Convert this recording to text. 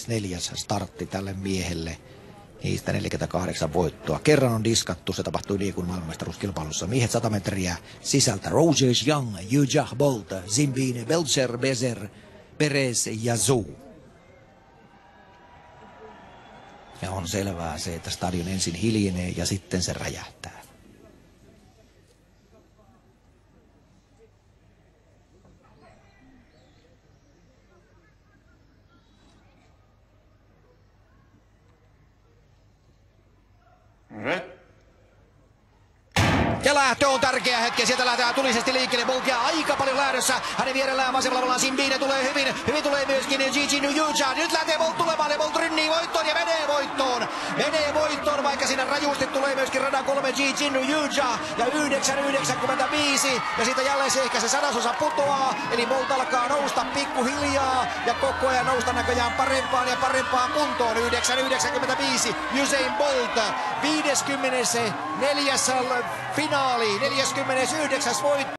44. startti tälle miehelle. Niistä 48 voittoa. Kerran on diskattu, se tapahtui liikun maailmanmestaruuskilpailussa. Miehet 100 metriä sisältä. Rogers Young, Ujah Bolt, Zimbine, Belcher, Bezer, Perez ja Zou. Ja on selvää se, että stadion ensin hiljenee ja sitten se räjähtää. Ja lähtö on tärkeä hetki. Sieltä lähdetään tulisesti liikkeelle. Bolt jää aika paljon lähdössä. Hänen vierellään vasemmalla tavallaan Zimbine tulee hyvin. Hyvin tulee myöskin Gigi Nujuja. Nyt lähtee Bolt tulemaan ja Bolt rynnii voittoon ja menee voittoon. Menee voittoon, vaikka siinä rajusti tulee myöskin radan 3 Gigi Nujuja. Ja 9.95. Ja siitä jälleen se ehkä se sadasosa putoaa. Eli Bolt alkaa nousta pikkuhiljaa. Ja koko ajan nousta näköjään parempaan ja parempaan kuntoon. 9.95. Usain Bolt 54. finaali. 49. voitto.